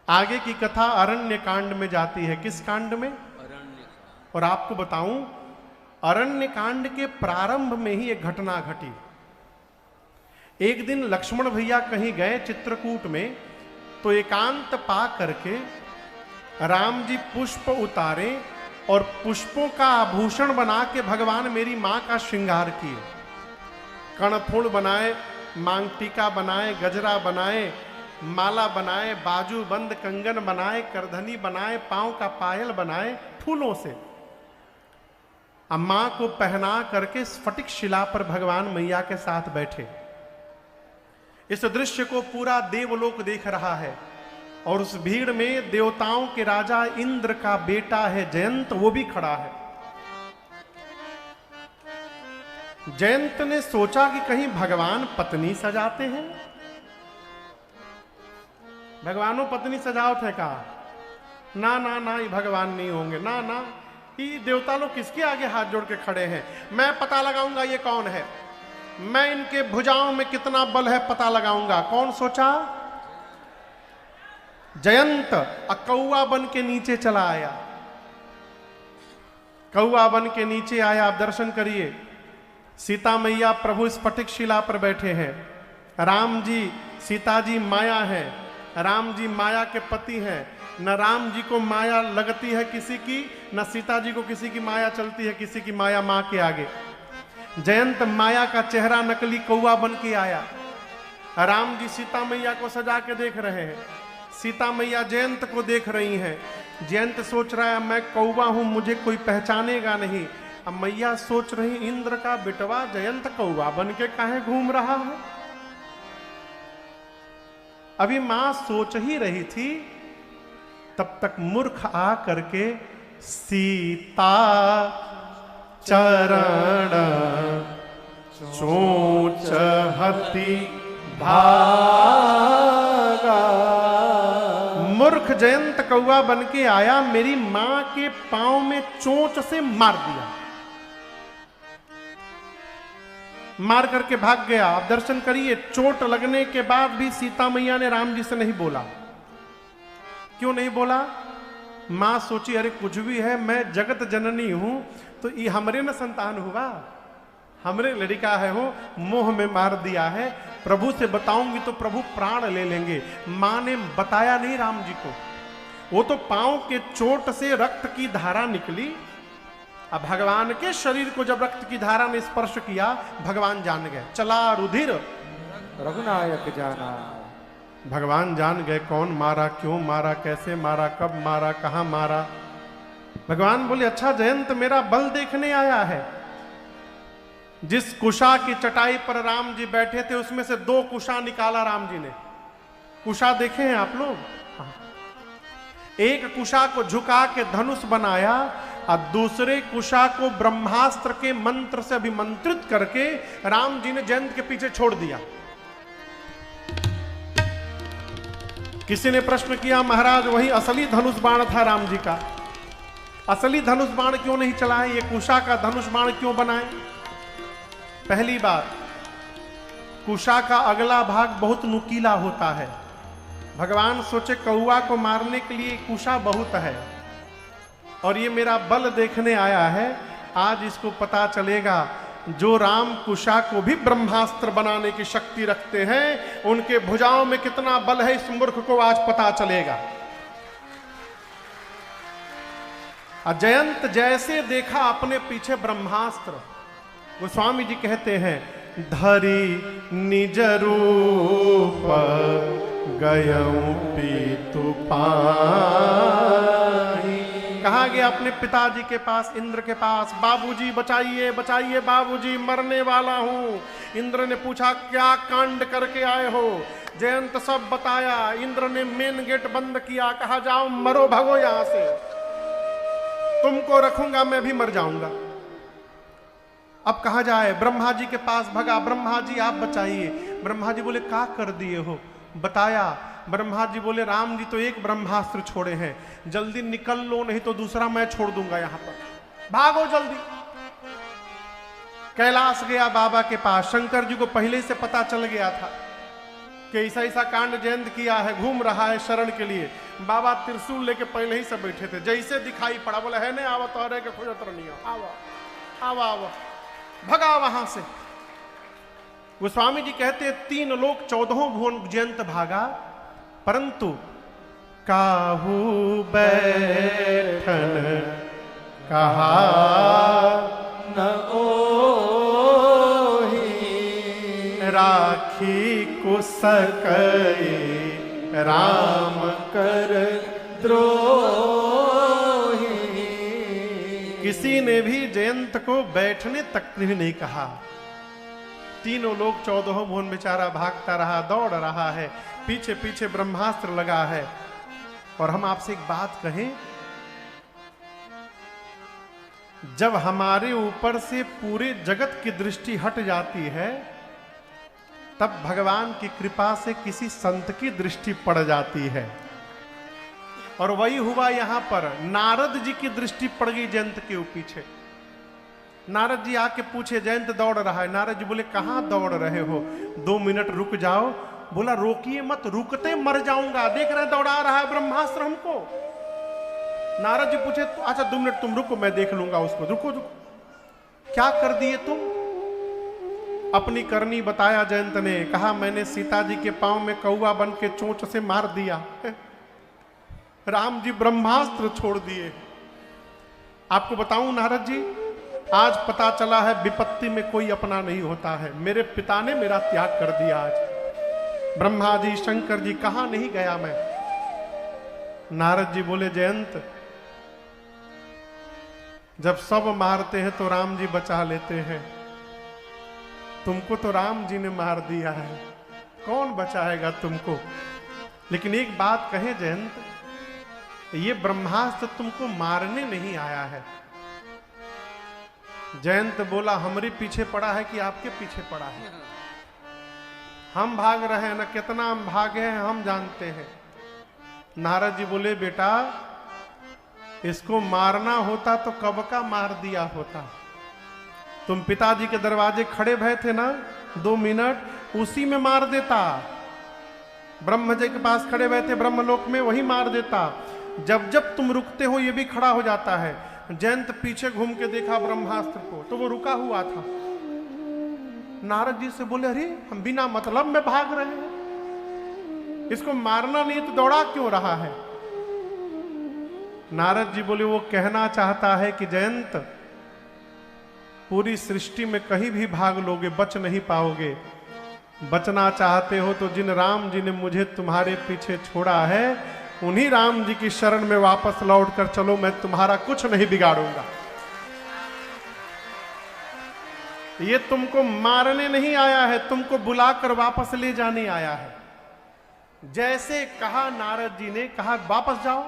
आगे की कथा अरण्य कांड में जाती है। किस कांड में? अरण्य। और आपको बताऊं, अरण्य कांड के प्रारंभ में ही एक घटना घटी। एक दिन लक्ष्मण भैया कहीं गए चित्रकूट में, तो एकांत पा करके राम जी पुष्प उतारे और पुष्पों का आभूषण बना के भगवान मेरी मां का श्रृंगार किए। कर्णफूल बनाए, मांग टीका बनाए, गजरा बनाए, माला बनाए, बाजू बंद कंगन बनाए, करधनी बनाए, पांव का पायल बनाए फूलों से। मां को पहना करके स्फटिक शिला पर भगवान मैया के साथ बैठे। इस दृश्य को पूरा देवलोक देख रहा है और उस भीड़ में देवताओं के राजा इंद्र का बेटा है जयंत, वो भी खड़ा है। जयंत ने सोचा कि कहीं भगवान पत्नी सजाते हैं। भगवानों पत्नी सजावट है कहा, ना ना ना ये भगवान नहीं होंगे, ना ना ये देवता लोग किसके आगे हाथ जोड़ के खड़े हैं। मैं पता लगाऊंगा ये कौन है, मैं इनके भुजाओं में कितना बल है पता लगाऊंगा। कौन सोचा? जयंत कौआ बन के नीचे चला आया। कौआ बन के नीचे आया। आप दर्शन करिए, सीता मैया प्रभु स्फटिक शिला पर बैठे हैं। राम जी, सीता जी माया है, राम जी माया के पति हैं। न राम जी को माया लगती है किसी की, न सीता जी को किसी की माया चलती है किसी की माया मां के आगे। जयंत माया का चेहरा नकली कौआ बन के आया। राम जी सीता मैया को सजा के देख रहे हैं, सीता मैया जयंत को देख रही हैं। जयंत सोच रहा है मैं कौवा हूं, मुझे कोई पहचानेगा नहीं। अब मैया सोच रही इंद्र का बिटवा जयंत कौवा बन के काहे घूम रहा है। अभी मां सोच ही रही थी, तब तक मूर्ख आ करके सीता चरण चोंच हति भागा। मूर्ख जयंत कौआ बन के आया, मेरी मां के पांव में चोंच से मार दिया, मार करके भाग गया। आप दर्शन करिए, चोट लगने के बाद भी सीता मैया ने राम जी से नहीं बोला। क्यों नहीं बोला? मां सोची अरे कुछ भी है, मैं जगत जननी हूं, तो ये हमरे न संतान हुआ, हमरे लड़का है हो, मोह में मार दिया है। प्रभु से बताऊंगी तो प्रभु प्राण ले लेंगे। मां ने बताया नहीं राम जी को। वो तो पांव के चोट से रक्त की धारा निकली। अब भगवान के शरीर को जब रक्त की धारा ने स्पर्श किया, भगवान जान गए। चला रुधिर रघुनायक जाना। भगवान जान गए कौन मारा, क्यों मारा, कैसे मारा, कब मारा, कहां मारा। भगवान बोले अच्छा जयंत मेरा बल देखने आया है। जिस कुशा की चटाई पर राम जी बैठे थे उसमें से 2 कुशा निकाला राम जी ने। कुशा देखे हैं आप लोग? हाँ। एक कुशा को झुका के धनुष बनाया और दूसरे कुशा को ब्रह्मास्त्र के मंत्र से अभिमंत्रित करके राम जी ने जयंत के पीछे छोड़ दिया। किसी ने प्रश्न किया महाराज वही असली धनुष बाण था राम जी का, असली धनुष बाण क्यों नहीं चलाए, ये कुशा का धनुष बाण क्यों बनाए? पहली बात, कुशा का अगला भाग बहुत नुकीला होता है। भगवान सोचे कौआ को मारने के लिए कुशा बहुत है और ये मेरा बल देखने आया है। आज इसको पता चलेगा जो राम कुशा को भी ब्रह्मास्त्र बनाने की शक्ति रखते हैं, उनके भुजाओं में कितना बल है इस मूर्ख को आज पता चलेगा। जयंत जैसे देखा अपने पीछे ब्रह्मास्त्र, गोस्वामी जी कहते हैं धरी निज रूप गयऊं पीतु पानी। कहा गया अपने पिताजी के पास, इंद्र के पास, बाबूजी बचाइए बचाइए बाबूजी मरने वाला हूं। इंद्र ने पूछा क्या कांड करके आए हो? जयंत सब बताया। इंद्र ने मेन गेट बंद किया, कहा जाओ मरो भगो यहां से, तुमको रखूंगा मैं भी मर जाऊंगा। अब कहा जाए? ब्रह्मा जी के पास भगा, ब्रह्मा जी आप बचाइए। ब्रह्मा जी बोले क्या कर दिए हो? बताया। ब्रह्मा जी बोले राम जी तो एक ब्रह्मास्त्र छोड़े हैं, जल्दी निकल लो नहीं तो दूसरा मैं छोड़ दूंगा यहां पर, भागो जल्दी। कैलाश गया बाबा के पास। शंकर जी को पहले से पता चल गया था कि ऐसा ऐसा कांड जयंत किया है, घूम रहा है शरण के लिए। बाबा त्रिशूल लेके पहले ही सब बैठे थे, जैसे दिखाई पड़ा बोला है नहीं आवा तो के खोजत नहीं आवा आवा आवा, भगा वहां से। गोस्वामी जी कहते 3 लोक 14 भुवन जयंत भागा, परंतु काहू बैठन कहा न ओहि, राखी कुसकई राम कर द्रोही। किसी ने भी जयंत को बैठने तक भी नहीं कहा। 3 लोग 14 भुवन बेचारा भागता रहा, दौड़ रहा है, पीछे पीछे ब्रह्मास्त्र लगा है। और हम आपसे एक बात कहें, जब हमारे ऊपर से पूरे जगत की दृष्टि हट जाती है, तब भगवान की कृपा से किसी संत की दृष्टि पड़ जाती है। और वही हुआ यहां पर, नारद जी की दृष्टि पड़ गई जयंत के पीछे। नारद जी आके पूछे जयंत दौड़ रहा है। नारद जी बोले कहां दौड़ रहे हो, 2 मिनट रुक जाओ। बोला रोकिए मत, रुकते मर जाऊंगा, देख रहे दौड़ा रहा है ब्रह्मास्त्र हमको। नारद जी पूछे तो अच्छा 2 मिनट तुम रुको, मैं देख लूंगा उसको। रुको रुको, क्या कर दिए तुम? अपनी करनी बताया जयंत ने। कहा मैंने सीता जी के पांव में कौवा बन के चोंच से मार दिया। राम जी ब्रह्मास्त्र छोड़ दिए। आपको बताऊं नारद जी, आज पता चला है विपत्ति में कोई अपना नहीं होता है। मेरे पिता ने मेरा त्याग कर दिया। आज ब्रह्मा जी शंकर जी कहां नहीं गया मैं। नारद जी बोले जयंत, जब सब मारते हैं तो राम जी बचा लेते हैं, तुमको तो राम जी ने मार दिया है, कौन बचाएगा तुमको? लेकिन एक बात कहे जयंत, ये ब्रह्मास्त्र तुमको मारने नहीं आया है। जयंत बोला हमारे पीछे पड़ा है कि आपके पीछे पड़ा है? हम भाग रहे हैं ना, कितना हम भागे हैं हम जानते हैं। नारद जी बोले बेटा, इसको मारना होता तो कब का मार दिया होता। तुम पिताजी के दरवाजे खड़े भय थे ना 2 मिनट, उसी में मार देता। ब्रह्म जी के पास खड़े भय थे ब्रह्मलोक में, वही मार देता। जब जब तुम रुकते हो ये भी खड़ा हो जाता है। जयंत पीछे घूम के देखा ब्रह्मास्त्र को तो वो रुका हुआ था। नारद जी से बोले अरे हम बिना मतलब में भाग रहे हैं, इसको मारना नहीं तो दौड़ा क्यों रहा है? नारद जी बोले वो कहना चाहता है कि जयंत, पूरी सृष्टि में कहीं भी भाग लोगे बच नहीं पाओगे। बचना चाहते हो तो जिन राम जी ने मुझे तुम्हारे पीछे छोड़ा है, उन्हीं राम जी की शरण में वापस लौट कर चलो, मैं तुम्हारा कुछ नहीं बिगाड़ूंगा। ये तुमको मारने नहीं आया है, तुमको बुलाकर वापस ले जाने आया है। जैसे कहा नारद जी ने, कहा वापस जाओ,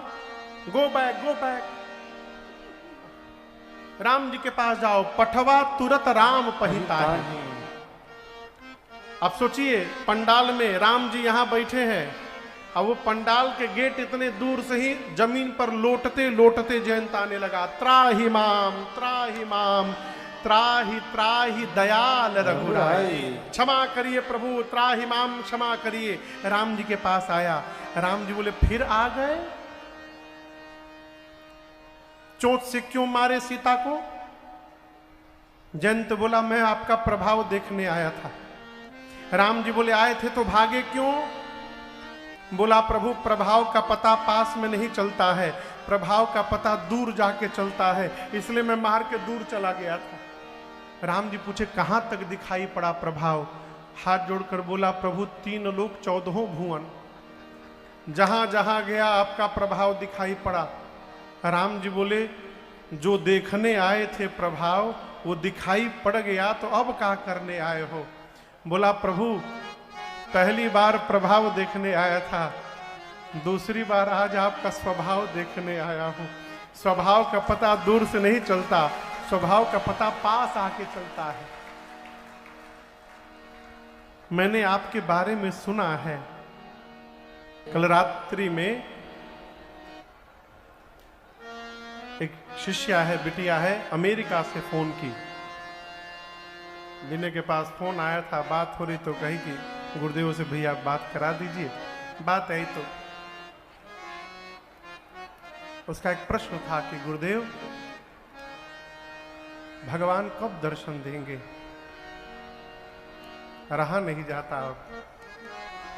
go back go back, Ram ji के पास जाओ। पठवा तुरत राम पहिता है। अब सोचिए पंडाल में राम जी यहां बैठे हैं, अब वो पंडाल के गेट इतने दूर से ही जमीन पर लोटते लोटते जयंत आने लगा। त्राहि माम त्राहि माम, त्राहि त्राहि दयाल रघुराई, क्षमा करिए प्रभु, त्राहि माम क्षमा करिए। राम जी के पास आया। राम जी बोले फिर आ गए, चोट से क्यों मारे सीता को? जयंत बोला मैं आपका प्रभाव देखने आया था। राम जी बोले आए थे तो भागे क्यों? बोला प्रभु प्रभाव का पता पास में नहीं चलता है, प्रभाव का पता दूर जाके चलता है, इसलिए मैं मार के दूर चला गया था। राम जी पूछे कहां तक दिखाई पड़ा प्रभाव? हाथ जोड़कर बोला प्रभु 3 लोक 14 भुवन, जहां जहां गया आपका प्रभाव दिखाई पड़ा। राम जी बोले जो देखने आए थे प्रभाव वो दिखाई पड़ गया, तो अब क्या करने आए हो? बोला प्रभु पहली बार प्रभाव देखने आया था, दूसरी बार आज आपका स्वभाव देखने आया हूं। स्वभाव का पता दूर से नहीं चलता, स्वभाव का पता पास आके चलता है। मैंने आपके बारे में सुना है। कल रात्रि में एक शिष्या है, बिटिया है, अमेरिका से फोन की। जिन्हें के पास फोन आया था, बात हो रही तो कही कि गुरुदेव से भैया बात करा दीजिए। बात आई तो उसका एक प्रश्न था कि गुरुदेव भगवान कब दर्शन देंगे, रहा नहीं जाता। अब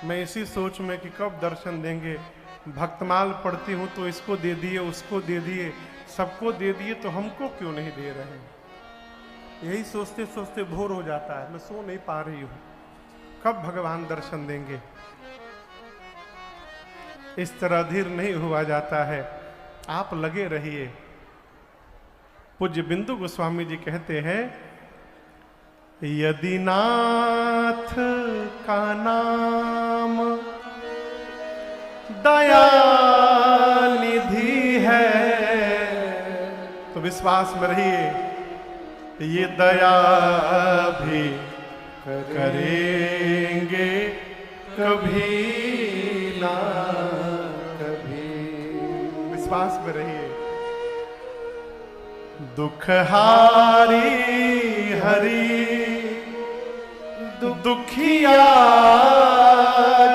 मैं इसी सोच में कि कब दर्शन देंगे। भक्तमाल पढ़ती हूं तो इसको दे दिए, उसको दे दिए, सबको दे दिए, तो हमको क्यों नहीं दे रहे हैं। यही सोचते सोचते भोर हो जाता है, मैं सो नहीं पा रही हूं। कब भगवान दर्शन देंगे। इस तरह धीर नहीं हुआ जाता है, आप लगे रहिए। पूज्य बिंदु गोस्वामी जी कहते हैं, यदि नाथ का नाम दया निधि है, तो विश्वास में रहिए, ये दया भी करेंगे कभी ना कभी। विश्वास में रहिए। दुखहारी हरि दुखिया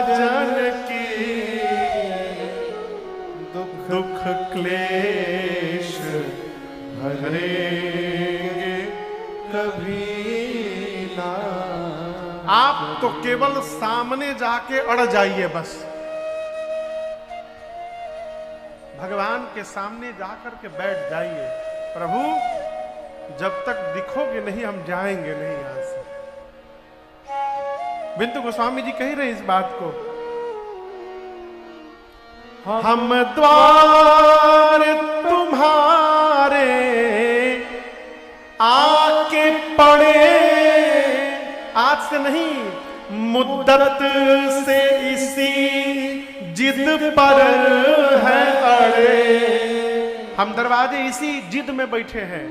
जन की, दुख क्लेश भरेंगे कभी ना। आप तो केवल सामने जाके अड़ जाइए, बस भगवान के सामने जाकर के बैठ जाइए। प्रभु जब तक दिखोगे नहीं हम जाएंगे नहीं यहां से। बिंदु गोस्वामी जी कह रहे इस बात को, हम द्वार तुम्हारे आके पड़े, आज से नहीं मुद्दत से इसी जिद पर है अड़े। हम दरवाजे इसी जिद में बैठे हैं।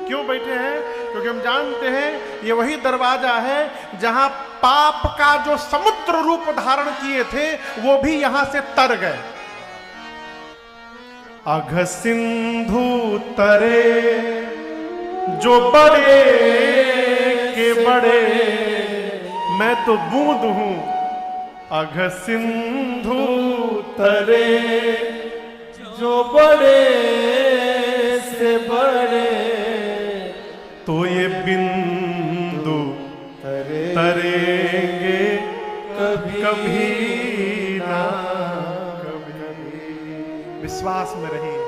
क्यों बैठे हैं? क्योंकि हम जानते हैं ये वही दरवाजा है जहां पाप का जो समुद्र रूप धारण किए थे वो भी यहां से तर गए। अघ सिंधु तरे जो बड़े के बड़े, मैं तो बूंद हूं। अघ सिंधु तरे जो बड़े से बड़े, तो ये बिंदु तरेंगे कभी ना कभी। विश्वास में रहिए।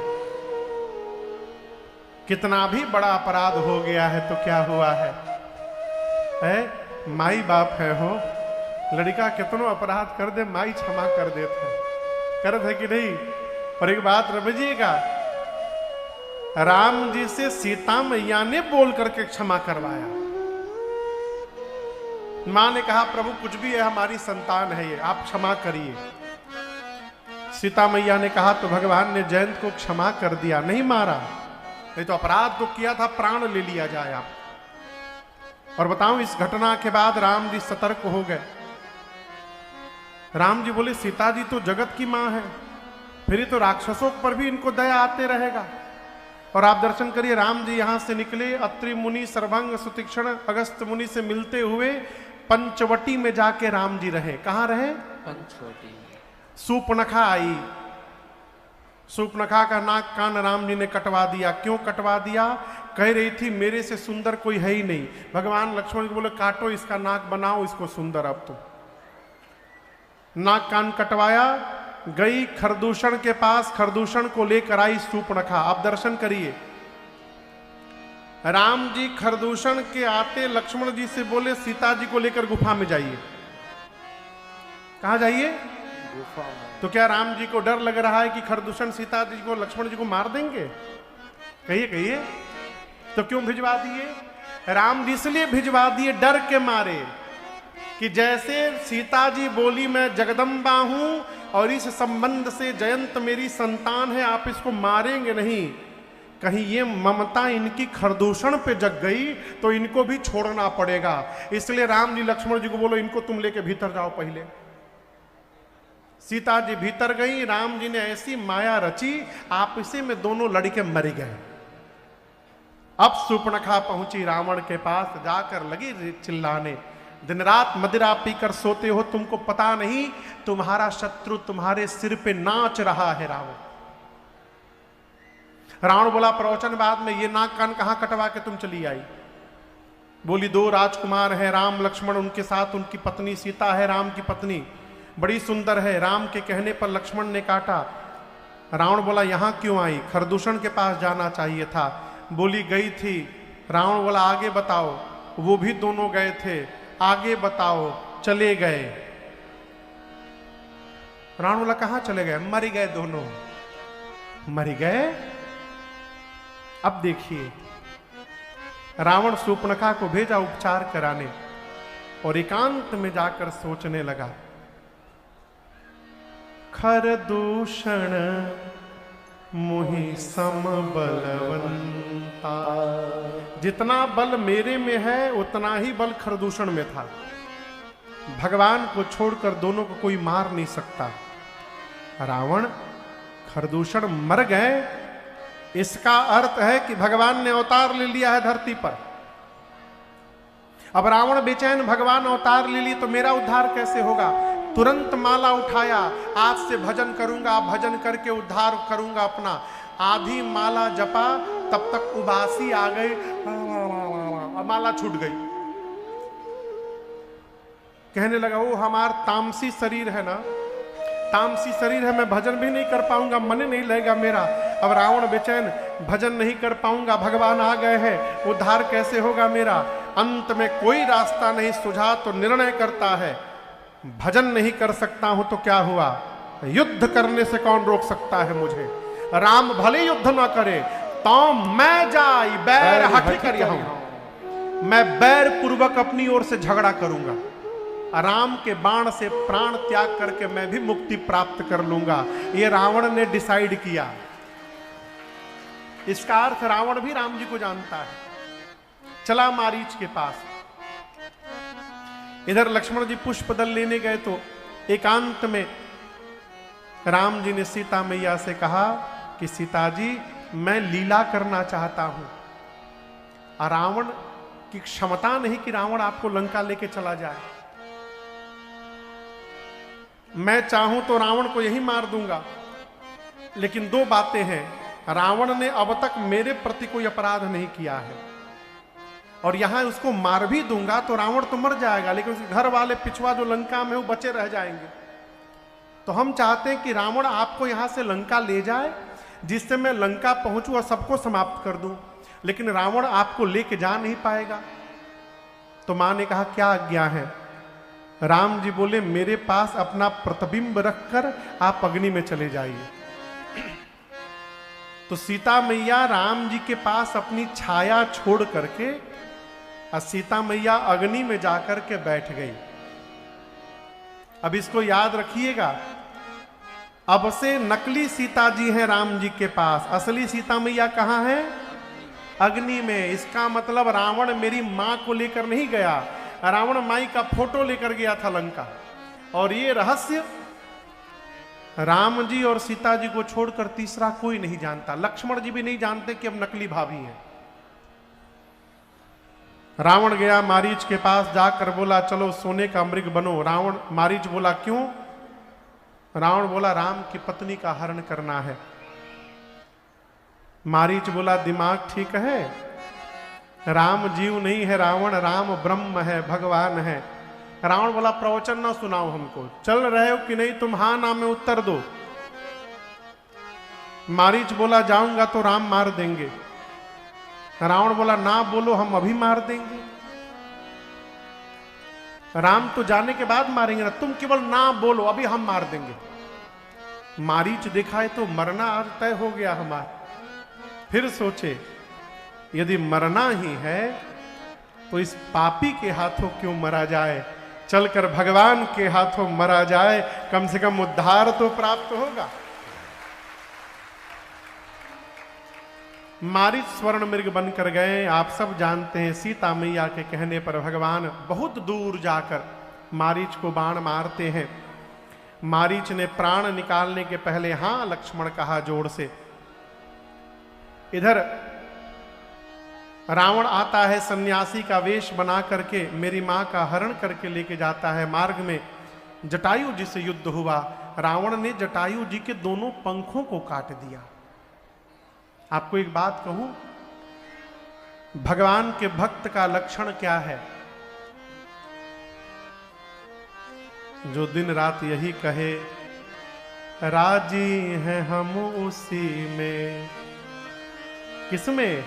कितना भी बड़ा अपराध हो गया है तो क्या हुआ है? माई बाप है हो, लड़का कितनो अपराध कर दे माई क्षमा कर देते हैं, करत है कि नहीं? और एक बात समझिएगा, राम जी से सीता मैया ने बोल करके क्षमा करवाया। मां ने कहा प्रभु कुछ भी है हमारी संतान है ये, आप क्षमा करिए। सीता मैया ने कहा तो भगवान ने जयंत को क्षमा कर दिया, नहीं मारा। नहीं तो अपराध तो किया था, प्राण ले लिया जाए आप। और बताऊं इस घटना के बाद राम जी सतर्क हो गए। राम जी बोले सीता जी तो जगत की मां है, फिर तो राक्षसों पर भी इनको दया आते रहेगा। और आप दर्शन करिए, राम जी यहां से निकले, अत्रि मुनि सर्वंग सुतीक्षण अगस्त मुनि से मिलते हुए पंचवटी में जाके राम जी रहे। कहां रहे? पंचवटी। सूपनखा आई, सूपनखा का नाक कान राम जी ने कटवा दिया। क्यों कटवा दिया? कह रही थी मेरे से सुंदर कोई है ही नहीं। भगवान लक्ष्मण को बोले काटो इसका नाक, बनाओ इसको सुंदर। अब तो नाक कान कटवाया, गई खरदूषण के पास, खरदूषण को लेकर आई सूपनखा। आप दर्शन करिए, राम जी खरदूषण के आते लक्ष्मण जी से बोले सीता जी को लेकर गुफा में जाइए। कहां जाइए? गुफा में। तो क्या राम जी को डर लग रहा है कि खरदूषण सीता जी को लक्ष्मण जी को मार देंगे? कहिए कहिए। तो क्यों भिजवा दिए? राम जी इसलिए भिजवा दिए डर के मारे कि जैसे सीता जी बोली मैं जगदम्बा हूं और इस संबंध से जयंत मेरी संतान है, आप इसको मारेंगे नहीं। कहीं ये ममता इनकी खरदूषण पे जग गई तो इनको भी छोड़ना पड़ेगा। इसलिए राम जी लक्ष्मण जी को बोलो इनको तुम लेके भीतर जाओ पहले। सीता जी भीतर गई, राम जी ने ऐसी माया रची, आपसे में दोनों लड़के मर गए। अब सूर्पणखा पहुंची रावण के पास, जाकर लगी चिल्लाने, दिन रात मदिरा पीकर सोते हो, तुमको पता नहीं तुम्हारा शत्रु तुम्हारे सिर पे नाच रहा है। रावण बोला प्रवचन बाद में, ये नाक कान कहां कटवा के तुम चली आई? बोली 2 राजकुमार हैं, राम लक्ष्मण, उनके साथ उनकी पत्नी सीता है, राम की पत्नी बड़ी सुंदर है। राम के कहने पर लक्ष्मण ने काटा। रावण बोला यहां क्यों आई? खरदूषण के पास जाना चाहिए था। बोली गई थी। रावण बोला आगे बताओ। वो भी दोनों गए थे। आगे बताओ। चले गए। रावण बोला कहां चले गए? मर गए दोनों। मर गए? अब देखिए, रावण शूर्पणखा को भेजा उपचार कराने और एकांत में जाकर सोचने लगा, खरदूषण मुहि सम बलवंता। जितना बल मेरे में है उतना ही बल खरदूषण में था। भगवान को छोड़कर दोनों को कोई मार नहीं सकता। रावण, खरदूषण मर गए, इसका अर्थ है कि भगवान ने अवतार ले लिया है धरती पर। अब रावण बेचैन, भगवान अवतार ले ली तो मेरा उद्धार कैसे होगा? तुरंत माला उठाया, आज से भजन करूंगा, भजन करके उद्धार करूंगा अपना। आधी माला जपा, तब तक उबासी आ गई, माला छूट गई। कहने लगा वो हमार तामसी शरीर है ना, तामसी शरीर है, मैं भजन भी नहीं कर पाऊंगा, मन नहीं लगेगा मेरा। अब रावण बेचैन, भजन नहीं कर पाऊंगा, भगवान आ गए हैं, उद्धार कैसे होगा मेरा? अंत में कोई रास्ता नहीं सूझा तो निर्णय करता है, भजन नहीं कर सकता हूं तो क्या हुआ, युद्ध करने से कौन रोक सकता है मुझे? राम भले युद्ध ना करे तो मैं जाई बैर हठी कर यहां, मैं बैर पूर्वक अपनी ओर से झगड़ा करूंगा। राम के बाण से प्राण त्याग करके मैं भी मुक्ति प्राप्त कर लूंगा। ये रावण ने डिसाइड किया। इसका अर्थ रावण भी राम जी को जानता है। चला मारीच के पास। इधर लक्ष्मण जी पुष्प दल लेने गए तो एकांत में राम जी ने सीता मैया से कहा कि सीता जी मैं लीला करना चाहता हूं। रावण की क्षमता नहीं कि रावण आपको लंका लेके चला जाए। मैं चाहूं तो रावण को यही मार दूंगा, लेकिन 2 बातें हैं। रावण ने अब तक मेरे प्रति कोई अपराध नहीं किया है, और यहां उसको मार भी दूंगा तो रावण तो मर जाएगा, लेकिन उसके घर वाले पिछवा जो लंका में वो बचे रह जाएंगे। तो हम चाहते हैं कि रावण आपको यहां से लंका ले जाए, जिससे मैं लंका पहुंचूं और सबको समाप्त कर दूं, लेकिन रावण आपको लेके जा नहीं पाएगा। तो मां ने कहा क्या आज्ञा है? राम जी बोले मेरे पास अपना प्रतिबिंब रखकर आप अग्नि में चले जाइए। तो सीता मैया राम जी के पास अपनी छाया छोड़ करके सीता मैया अग्नि में जाकर के बैठ गई। अब इसको याद रखिएगा, अब से नकली सीता जी हैं राम जी के पास, असली सीता मैया कहां है? अग्नि में। इसका मतलब रावण मेरी मां को लेकर नहीं गया, रावण माई का फोटो लेकर गया था लंका। और ये रहस्य राम जी और सीता जी को छोड़कर तीसरा कोई नहीं जानता। लक्ष्मण जी भी नहीं जानते कि अब नकली भाभी है। रावण गया मारीच के पास, जाकर बोला चलो सोने का मृग बनो। रावण मारीच बोला क्यों? रावण बोला राम की पत्नी का हरण करना है। मारीच बोला दिमाग ठीक है, राम जीव नहीं है रावण, राम ब्रह्म है, भगवान है। रावण बोला प्रवचन ना सुनाओ हमको, चल रहे हो कि नहीं तुम हां ना में उत्तर दो। मारीच बोला जाऊंगा तो राम मार देंगे। रावण बोला ना बोलो, हम अभी मार देंगे। राम तो जाने के बाद मारेंगे ना, तुम केवल ना बोलो, अभी हम मार देंगे। मारीच दिखाए तो मरना आज तय हो गया हमारा। फिर सोचे यदि मरना ही है तो इस पापी के हाथों क्यों मरा जाए, चलकर भगवान के हाथों मरा जाए, कम से कम उद्धार तो प्राप्त होगा। मारीच स्वर्ण मृग बनकर गए। आप सब जानते हैं सीता मैया के कहने पर भगवान बहुत दूर जाकर मारीच को बाण मारते हैं। मारीच ने प्राण निकालने के पहले हां लक्ष्मण कहा जोर से। इधर रावण आता है सन्यासी का वेश बना करके, मेरी मां का हरण करके लेके जाता है। मार्ग में जटायु जी से युद्ध हुआ, रावण ने जटायु जी के दोनों पंखों को काट दिया। आपको एक बात कहूं, भगवान के भक्त का लक्षण क्या है? जो दिन रात यही कहे राजी हैं हम उसी में। किसमें?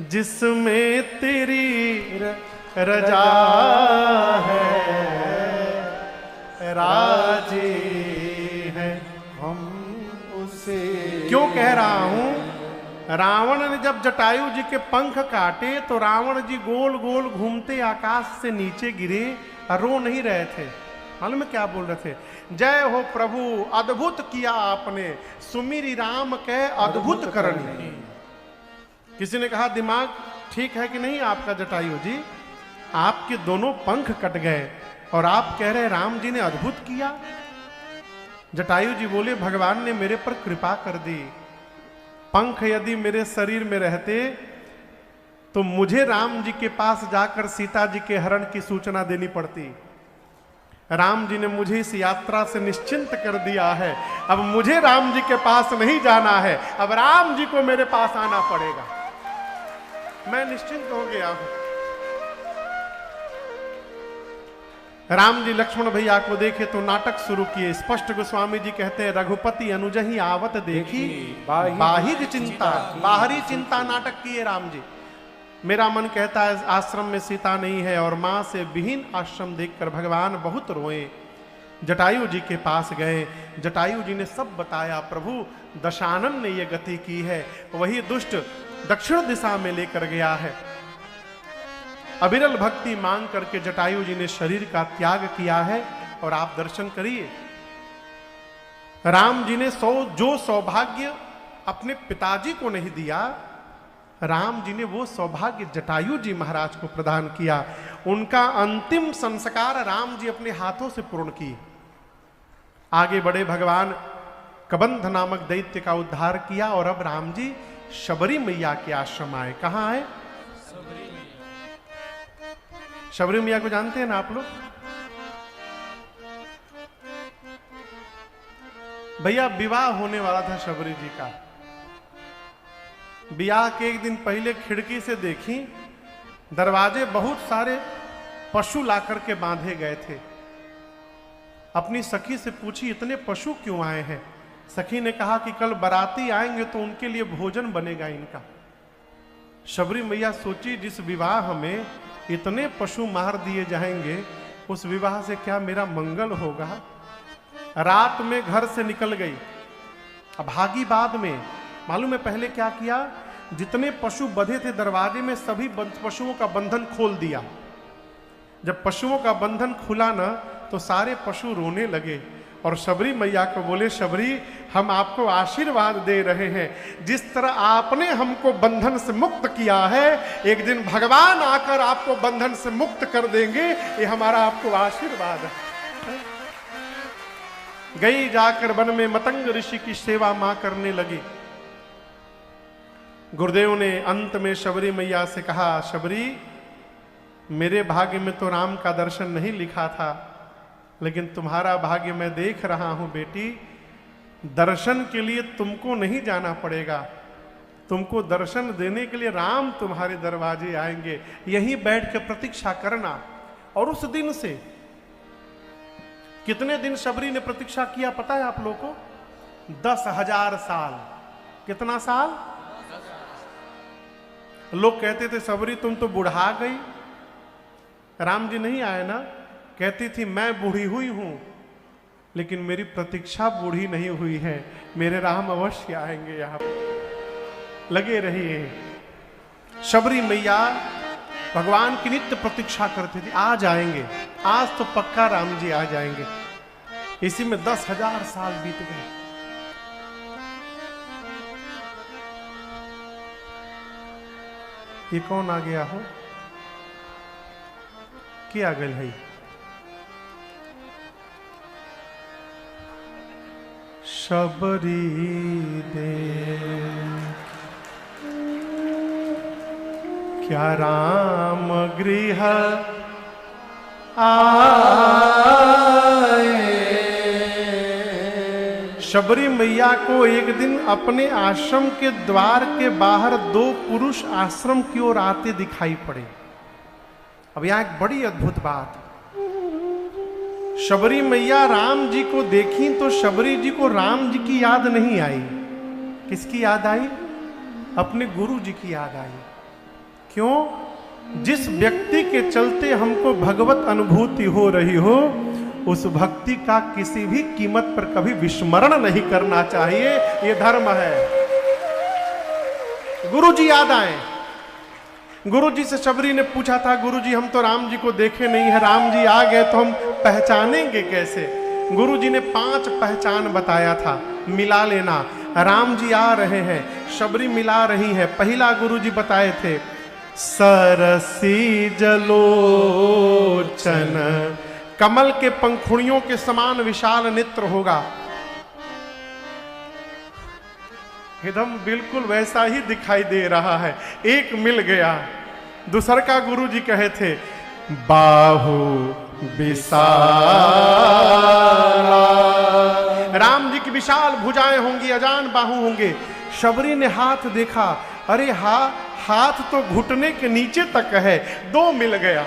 जिसमें तेरी रजा है, राजी हैं हम उसे। क्यों कह रहा हूं? रावण ने जब जटायु जी के पंख काटे तो रावण जी गोल गोल घूमते आकाश से नीचे गिरे, रो नहीं रहे थे। मालूम है क्या बोल रहे थे? जय हो प्रभु, अद्भुत किया आपने, सुमिरी राम के अद्भुत करनी। किसी ने कहा दिमाग ठीक है कि नहीं आपका जटायु जी? आपके दोनों पंख कट गए और आप कह रहे राम जी ने अद्भुत किया। जटायु जी बोले भगवान ने मेरे पर कृपा कर दी। पंख यदि मेरे शरीर में रहते तो मुझे राम जी के पास जाकर सीता जी के हरण की सूचना देनी पड़ती। राम जी ने मुझे इस यात्रा से निश्चिंत कर दिया है। अब मुझे राम जी के पास नहीं जाना है, अब राम जी को मेरे पास आना पड़ेगा। मैं निश्चिंत हो गया हूं। राम जी लक्ष्मण भैया को देखे तो नाटक शुरू किए। स्पष्ट गोस्वामी जी कहते हैं रघुपति अनुजहि आवत देखी बाहिर चिंता, बाहरी चिंता नाटक किए राम जी। मेरा मन कहता है आश्रम में सीता नहीं है और मां से विहीन आश्रम देखकर भगवान बहुत रोए। जटायु जी के पास गए, जटायु जी ने सब बताया। प्रभु दशानन ने यह गति की है, वही दुष्ट दक्षिण दिशा में लेकर गया है। अविरल भक्ति मांग करके जटायु जी ने शरीर का त्याग किया है। और आप दर्शन करिए, राम जी ने जो सौभाग्य अपने पिताजी को नहीं दिया, राम जी ने वो सौभाग्य जटायु जी महाराज को प्रदान किया। उनका अंतिम संस्कार राम जी अपने हाथों से पूर्ण किए। आगे बढ़े भगवान, कबंध नामक दैत्य का उद्धार किया और अब राम जी शबरी मैया के आश्रम आए। कहां आए? शबरी मैया को जानते हैं ना आप लोग? भैया विवाह होने वाला था शबरी जी का। ब्याह के एक दिन पहले खिड़की से देखी, दरवाजे बहुत सारे पशु लाकर के बांधे गए थे। अपनी सखी से पूछी इतने पशु क्यों आए हैं? सखी ने कहा कि कल बाराती आएंगे तो उनके लिए भोजन बनेगा इनका। शबरी मैया सोची जिस विवाह में इतने पशु मार दिए जाएंगे उस विवाह से क्या मेरा मंगल होगा? रात में घर से निकल गई। अब भागी बाद में मालूम है पहले क्या किया? जितने पशु बंधे थे दरवाजे में सभी पशुओं का बंधन खोल दिया। जब पशुओं का बंधन खुला ना तो सारे पशु रोने लगे और शबरी मैया को बोले शबरी हम आपको आशीर्वाद दे रहे हैं, जिस तरह आपने हमको बंधन से मुक्त किया है एक दिन भगवान आकर आपको बंधन से मुक्त कर देंगे, ये हमारा आपको आशीर्वाद है। गई जाकर वन में मतंग ऋषि की सेवा मां करने लगी। गुरुदेव ने अंत में शबरी मैया से कहा शबरी मेरे भाग्य में तो राम का दर्शन नहीं लिखा था, लेकिन तुम्हारा भाग्य मैं देख रहा हूं बेटी। दर्शन के लिए तुमको नहीं जाना पड़ेगा, तुमको दर्शन देने के लिए राम तुम्हारे दरवाजे आएंगे। यहीं बैठ के प्रतीक्षा करना। और उस दिन से कितने दिन शबरी ने प्रतीक्षा किया पता है आप लोगों को? 10,000 साल। कितना साल? लोग कहते थे शबरी तुम तो बुढ़ा गई, राम जी नहीं आए ना। कहती थी मैं बूढ़ी हुई हूं लेकिन मेरी प्रतीक्षा बूढ़ी नहीं हुई है, मेरे राम अवश्य आएंगे। यहां लगे रहिए। शबरी मैया भगवान की नित्य प्रतीक्षा करती थी, आ जाएंगे, आज तो पक्का राम जी आ जाएंगे। इसी में 10,000 साल बीत गए। ये कौन आ गया हो? क्या गल है? शबरी दे क्या राम गृह आए। शबरी मैया को एक दिन अपने आश्रम के द्वार के बाहर दो पुरुष आश्रम की ओर आते दिखाई पड़े। अब यहां एक बड़ी अद्भुत बात, शबरी मैया राम जी को देखी तो शबरी जी को राम जी की याद नहीं आई। किसकी याद आई? अपने गुरु जी की याद आई। क्यों? जिस व्यक्ति के चलते हमको भगवत अनुभूति हो रही हो, उस भक्ति का किसी भी कीमत पर कभी विस्मरण नहीं करना चाहिए। ये धर्म है। गुरु जी याद आए। गुरु जी से शबरी ने पूछा था, गुरु जी हम तो राम जी को देखे नहीं है, राम जी आ गए तो हम पहचानेंगे कैसे? गुरु जी ने 5 पहचान बताया था, मिला लेना। राम जी आ रहे हैं, शबरी मिला रही है। पहला गुरु जी बताए थे, सरसी जलोचन, कमल के पंखुड़ियों के समान विशाल नेत्र होगा। एकदम बिल्कुल वैसा ही दिखाई दे रहा है। एक मिल गया। दूसर का गुरु जी कहे थे, बाहु विशाला, राम जी की विशाल भुजाएं होंगी, अजान बाहु होंगे। शबरी ने हाथ देखा, अरे हाथ तो घुटने के नीचे तक है। 2 मिल गया।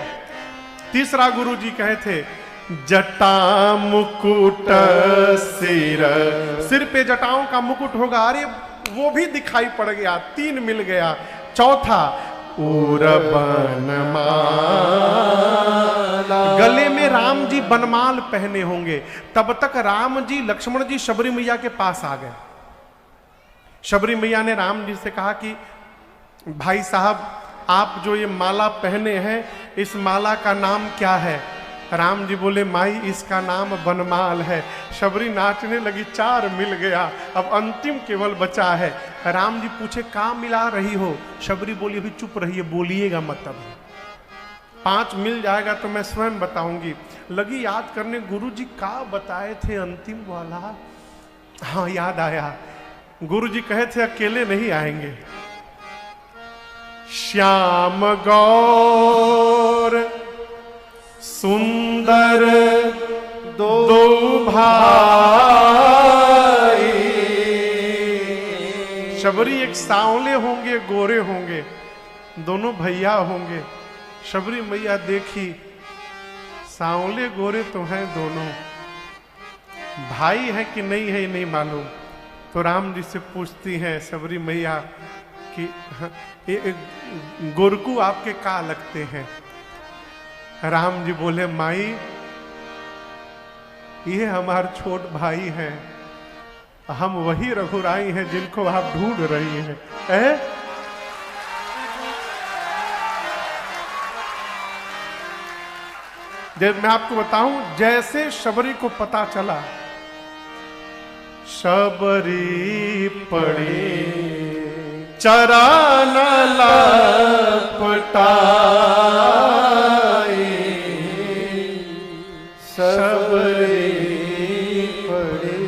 तीसरा गुरु जी कहे थे, जटा मुकुट सिर पे जटाओं का मुकुट होगा। अरे वो भी दिखाई पड़ गया। 3 मिल गया। चौथा, बनमाला, गले में राम जी बनमाल पहने होंगे। तब तक राम जी लक्ष्मण जी शबरी मैया के पास आ गए। शबरी मैया ने राम जी से कहा कि भाई साहब, आप जो ये माला पहने हैं, इस माला का नाम क्या है? राम जी बोले, माई इसका नाम बनमाल है। शबरी नाचने लगी। 4 मिल गया। अब अंतिम केवल बचा है। राम जी पूछे, कहाँ मिला रही हो? शबरी बोली, अभी चुप रहिए, बोलिएगा मत। अब 5 मिल जाएगा तो मैं स्वयं बताऊंगी। लगी याद करने, गुरु जी का बताए थे अंतिम वाला? हाँ याद आया। गुरु जी कहे थे अकेले नहीं आएंगे। श्याम गौर सुंदर दो भाई। शबरी एक सांवले होंगे, गोरे होंगे, दोनों भैया होंगे। शबरी मैया देखी, सांवले गोरे तो हैं दोनों, भाई है कि नहीं है नहीं मालूम। तो राम जी से पूछती हैं शबरी मैया कि गोरकू आपके का लगते हैं? राम जी बोले, माई ये हमारे छोट भाई हैं, हम वही रघुराई हैं जिनको आप ढूंढ रही हैं। जब मैं आपको बताऊं, जैसे शबरी को पता चला, शबरी पड़ी चरण लपटाई, शबरी पड़ी।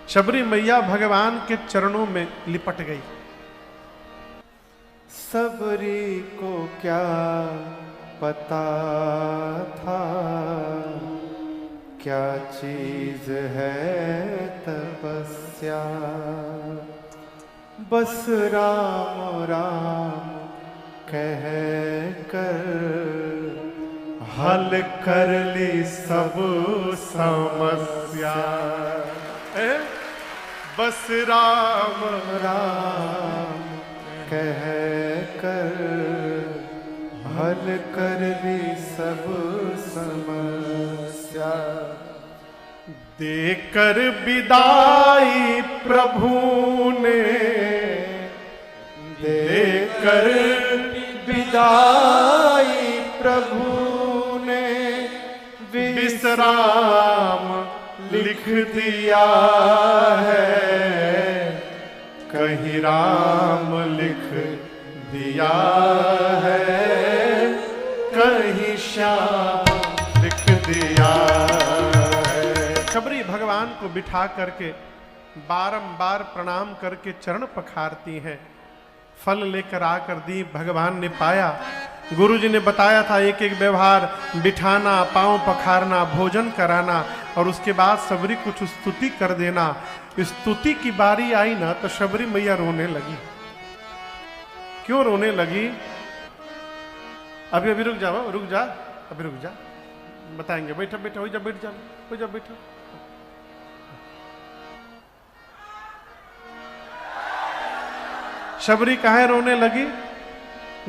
शबरी मैया भगवान के चरणों में लिपट गई। सबरी को क्या पता था, क्या चीज है तपस्या। बस राम राम कह कर हल कर ली सब समस्या। बस राम राम कह कर हल कर ली सब समस्या। देकर विदाई प्रभु ने, देकर विदाई प्रभु ने विश्राम लिख दिया है, कहीं राम लिख दिया है, कहीं श्याम लिख दिया है। शबरी भगवान को बिठा करके बारंबार प्रणाम करके चरण पखारती हैं। फल लेकर आकर दी, भगवान ने पाया। गुरुजी ने बताया था एक एक व्यवहार, बिठाना, पांव पखारना, भोजन कराना और उसके बाद सबरी कुछ स्तुति कर देना। स्तुति की बारी आई ना तो शबरी मैया रोने लगी। क्यों रोने लगी? अभी अभी रुक जाओ, रुक जा, अभी रुक जा, बताएंगे। बैठो बैठो, हो जा, बैठ जा, हो जा, बैठो। शबरी काहे रोने लगी?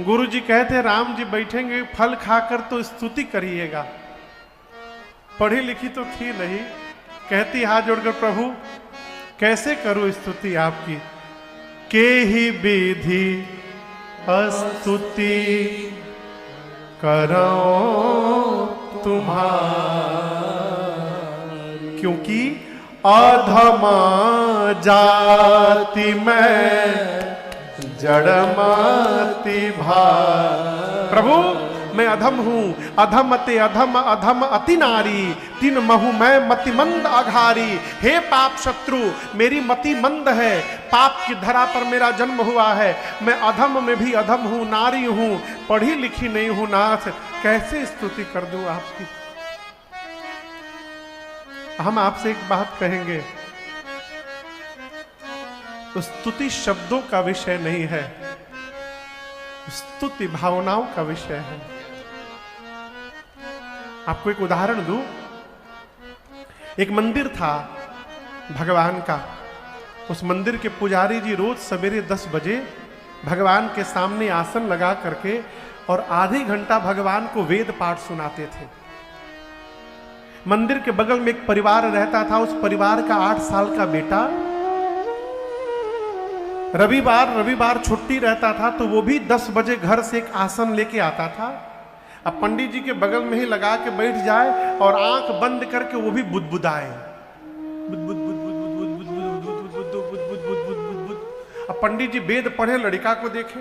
गुरुजी कहते राम जी बैठेंगे, फल खाकर तो स्तुति करिएगा। पढ़ी लिखी तो थी नहीं, कहती हाथ जोड़कर प्रभु कैसे करूं स्तुति आपकी? के ही विधि स्तुति करो तुम्हारी, क्योंकि अधमा जाति में जड़माति भार। प्रभु मैं अधम हूं, अधम अते अधम, अधम अति नारी, तीन महु मैं मति मंद अघारी। हे पाप शत्रु, मेरी मति मंद है, पाप की धरा पर मेरा जन्म हुआ है। मैं अधम में भी अधम हूं, नारी हूं, पढ़ी लिखी नहीं हूं। नाथ कैसे स्तुति कर दूं आपकी? हम आपसे एक बात कहेंगे, स्तुति शब्दों का विषय नहीं है, स्तुति भावनाओं का विषय है। आपको एक उदाहरण दूं। एक मंदिर था भगवान का। उस मंदिर के पुजारी जी रोज सवेरे 10 बजे भगवान के सामने आसन लगा करके और आधे घंटा भगवान को वेद पाठ सुनाते थे। मंदिर के बगल में एक परिवार रहता था। उस परिवार का 8 साल का बेटा रविवार छुट्टी रहता था तो वो भी 10 बजे घर से एक आसन लेके आता था। अब पंडित जी के बगल में ही लगा के बैठ जाए और आंख बंद करके वो भी बुदबुदाए, अब पंडित जी वेद पढ़े, लड़का को देखे।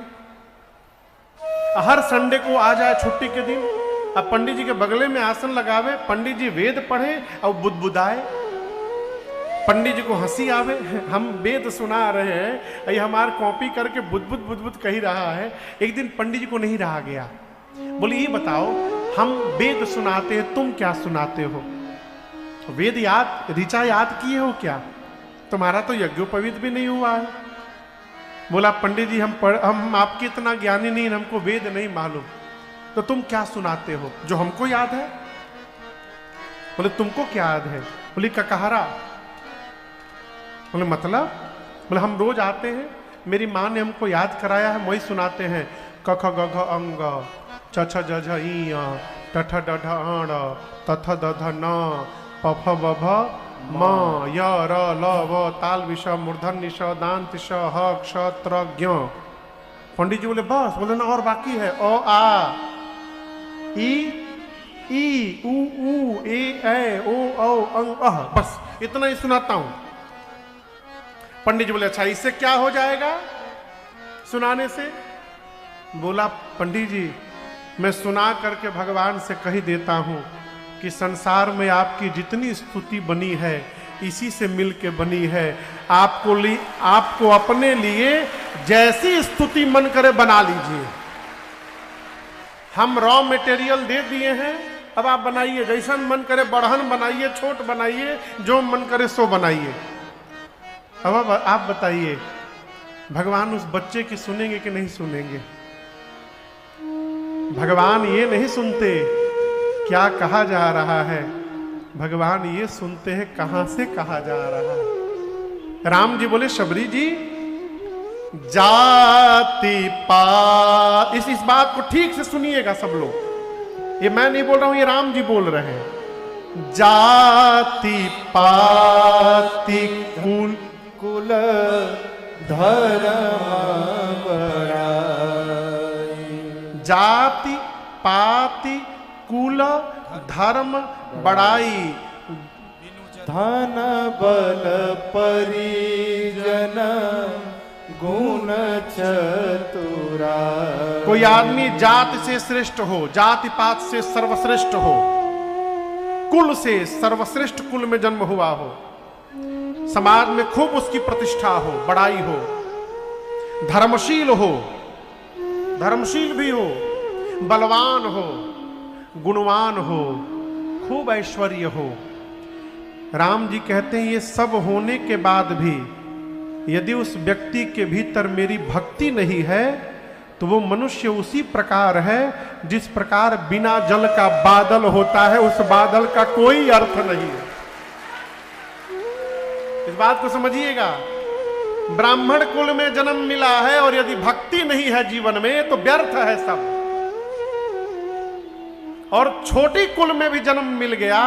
हर संडे को आ जाए छुट्टी के दिन, अब पंडित जी के बगले में आसन लगावे, पंडित जी वेद पढ़े और बुदबुदाए। पंडित जी को हंसी आवे, हम वेद सुना रहे हैं, ये हमार कॉपी करके बुदबुद कही रहा है। एक दिन पंडित जी को नहीं रहा गया, बोले ये बताओ हम वेद सुनाते हैं, तुम क्या सुनाते हो? वेद याद, ऋचा याद किए हो क्या? तुम्हारा तो यज्ञोपवीत भी नहीं हुआ है। बोला पंडित जी हम आपके इतना ज्ञानी नहीं, हमको वेद नहीं मालूम, तो तुम क्या सुनाते हो जो हमको याद है? बोले तुमको क्या याद है? बोली ककहरा। बोले मतलब? बोले हम रोज आते हैं, मेरी माँ ने हमको याद कराया है, वही सुनाते हैं। क ख ग घ अंग, छ छ ज झ ई ट ठ ड ढ अण, त थ द ध न, प फ ब भ म, य र ल व, ताल विष, मूर्धन्य ष, दांत श, ह क्ष त्र ज्ञ। पंडित जी बोले बस? बोले ना और बाकी है, अ आ ई उ ए ओ औ अंग अह, बस इतना ही सुनाता हूं। पंडित जी बोले अच्छा इससे क्या हो जाएगा सुनाने से? बोला पंडित जी मैं सुना करके भगवान से कही देता हूं कि संसार में आपकी जितनी स्तुति बनी है इसी से मिल के बनी है। आपको अपने लिए जैसी स्तुति मन करे बना लीजिए। हम रॉ मटेरियल दे दिए हैं, अब आप बनाइए, जैसा मन करे बढ़हन बनाइए, छोट बनाइए, जो मन करे सो बनाइए। अब आप बताइए भगवान उस बच्चे की सुनेंगे कि नहीं सुनेंगे? भगवान ये नहीं सुनते क्या कहा जा रहा है, भगवान ये सुनते हैं कहां से कहा जा रहा है। राम जी बोले शबरी जी जाति पात, इस बात को ठीक से सुनिएगा सब लोग, ये मैं नहीं बोल रहा हूं, ये राम जी बोल रहे हैं। जाति पाति कुल धर्म बड़ाई, जाति पाति कुल धर्म बड़ाई, धन बल परिजन गुण चतुरा। कोई आदमी जाति से श्रेष्ठ हो, जाति पात से सर्वश्रेष्ठ हो, कुल से सर्वश्रेष्ठ कुल में जन्म हुआ हो, समाज में खूब उसकी प्रतिष्ठा हो, बड़ाई हो, धर्मशील हो, धर्मशील भी हो, बलवान हो, गुणवान हो, खूब ऐश्वर्य हो। राम जी कहते हैं ये सब होने के बाद भी यदि उस व्यक्ति के भीतर मेरी भक्ति नहीं है तो वो मनुष्य उसी प्रकार है जिस प्रकार बिना जल का बादल होता है, उस बादल का कोई अर्थ नहीं है। इस बात को समझिएगा। ब्राह्मण कुल में जन्म मिला है और यदि भक्ति नहीं है जीवन में तो व्यर्थ है सब। और छोटी कुल में भी जन्म मिल गया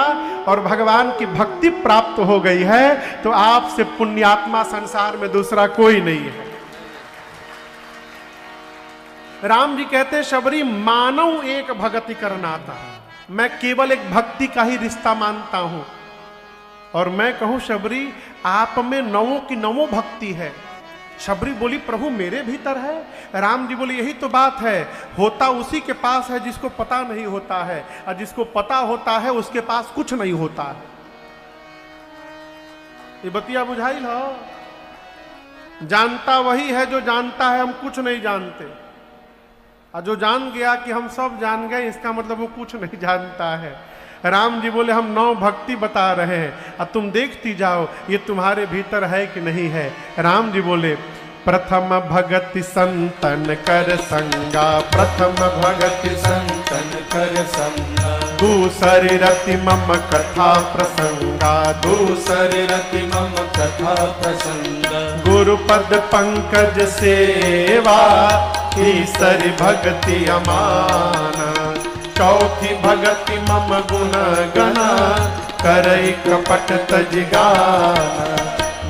और भगवान की भक्ति प्राप्त हो गई है तो आपसे पुण्यात्मा संसार में दूसरा कोई नहीं है। राम जी कहते शबरी मानव एक भक्ति करनाता, मैं केवल एक भक्ति का ही रिश्ता मानता हूं। और मैं कहूं शबरी आप में नवों की नवों भक्ति है। शबरी बोली प्रभु मेरे भीतर है। राम जी बोले यही तो बात है, होता उसी के पास है जिसको पता नहीं होता है, और जिसको पता होता है उसके पास कुछ नहीं होता है। ये बतिया बुझाई लो। जानता वही है जो जानता है हम कुछ नहीं जानते, और जो जान गया कि हम सब जान गए इसका मतलब वो कुछ नहीं जानता है। राम जी बोले हम नौ भक्ति बता रहे हैं, अब तुम देखती जाओ ये तुम्हारे भीतर है कि नहीं है। राम जी बोले प्रथम भगति संतन कर संगा, प्रथम भगति संतन कर संगा, दूसरी रति मम कथा प्रसंगा, दूसरी रति मम कथा प्रसंगा, गुरुपद पंकज सेवा, तीसरी भक्ति अमाना, चौथी भगति मम गुण गना, करई कपट तजगाना,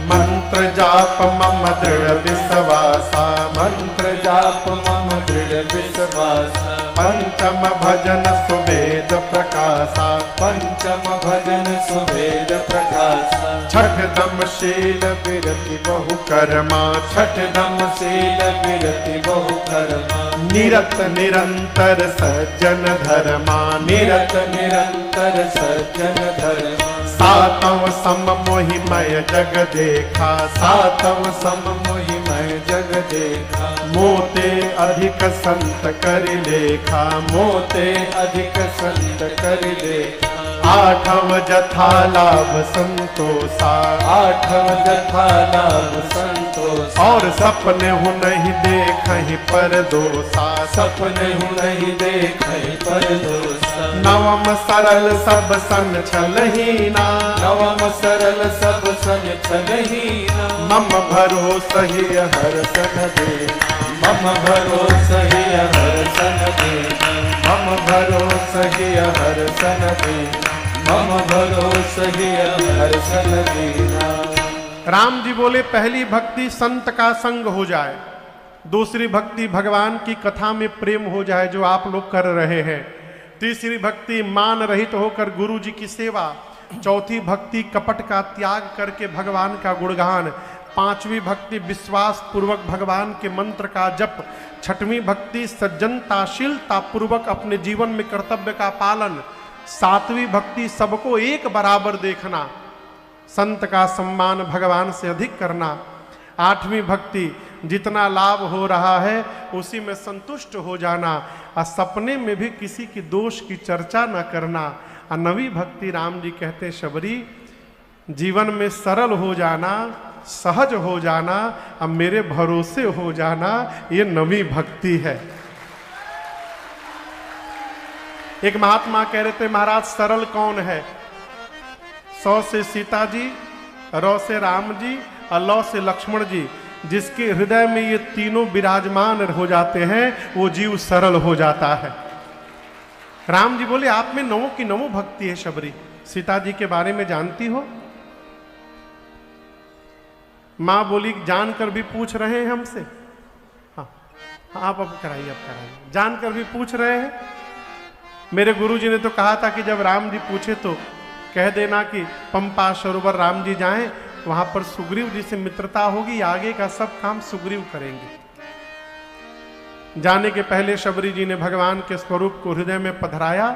मंत्र जाप मम दृढ़ विश्वासा, मंत्र जाप मम दृढ़ विश्वासा, पंचम भजन सुवेद प्रकाशा, पंचम भजन सुवेद प्रकाशा, छठ दम शील विरति बहु कर्मा, छठ दम शील विरति बहु कर्मा, निरत निरंतर सज्जन धर्मा, निरत निरंतर सज्जन धर्मा, सातव सम मोहिमय जग देखा, सातव सम मोहिमय जग देखा, मोते अधिक संत कर लेखा, मोते अधिक संत कर देखा, आठव जथा लाभ संतोषा, आठव जथा लाभ संतोष, और सपने हूँ नहीं देखहि पर दोषा, सपने हूँ नहीं देखे पर दोषा, नवम सरल सब सन छलहीना, नवम सरल सब सन छलहीना, मम भरोसा ही हर सन दे, मम भरोसा ही हर सन देना, मम भरोसा ही हर सन देना, मम भरोसा ही हर सन देना। राम जी बोले पहली भक्ति संत का संग हो जाए, दूसरी भक्ति भगवान की कथा में प्रेम हो जाए जो आप लोग कर रहे हैं, तीसरी भक्ति मान रहित होकर गुरु जी की सेवा, चौथी भक्ति कपट का त्याग करके भगवान का गुणगान, पांचवी भक्ति विश्वास पूर्वक भगवान के मंत्र का जप, छठवीं भक्ति सज्जनताशीलता पूर्वक अपने जीवन में कर्तव्य का पालन, सातवीं भक्ति सबको एक बराबर देखना, संत का सम्मान भगवान से अधिक करना, आठवीं भक्ति जितना लाभ हो रहा है उसी में संतुष्ट हो जाना, और सपने में भी किसी की दोष की चर्चा न करना, और नवी भक्ति राम जी कहते शबरी जीवन में सरल हो जाना, सहज हो जाना, अब मेरे भरोसे हो जाना, ये नवी भक्ति है। एक महात्मा कह रहे थे महाराज सरल कौन है? 100 से सीता जी, र से राम जी और ल से लक्ष्मण जी, जिसके हृदय में ये तीनों विराजमान हो जाते हैं वो जीव सरल हो जाता है। राम जी बोले आप में नवों की नवों भक्ति है शबरी। सीता जी के बारे में जानती हो? मां बोली जानकर भी पूछ रहे हैं हमसे? हाँ आप अब कराइए, अब कराइए। जानकर भी पूछ रहे हैं? मेरे गुरुजी ने तो कहा था कि जब राम जी पूछे तो कह देना कि पंपा सरोवर राम जी जाएं, वहां पर सुग्रीव जी से मित्रता होगी, आगे का सब काम सुग्रीव करेंगे। जाने के पहले शबरी जी ने भगवान के स्वरूप को हृदय में पधराया।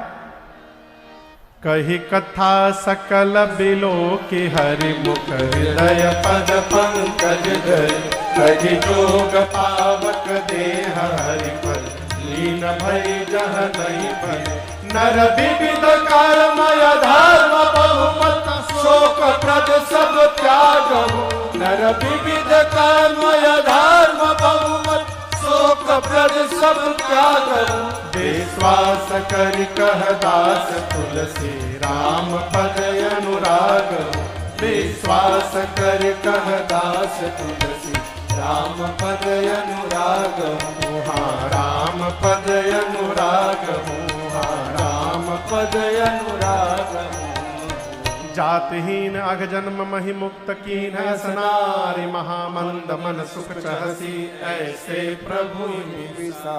कही कथा सकल बिलो की हरि मुख हृदय पद पंकज धर, कही जोग पावक देह हरि पर लीन भई जह नहीं भय नर विविध कर्मय धर्म बहुमत शोक प्रद सब त्यागहु नर विविध कर्मय धर्म बहुमत शोक प्रद सब त्यागहु विश्वास कर कह दास तुलसी राम पद अनुराग विश्वास कर कह दास तुलसी राम पद अनुराग राम पद अनुराग राम पद अनुराग जातहीन अघ जन्म महि मुक्त कीन सनारि महामंद मन सुख चहसी ऐसे प्रभु विसा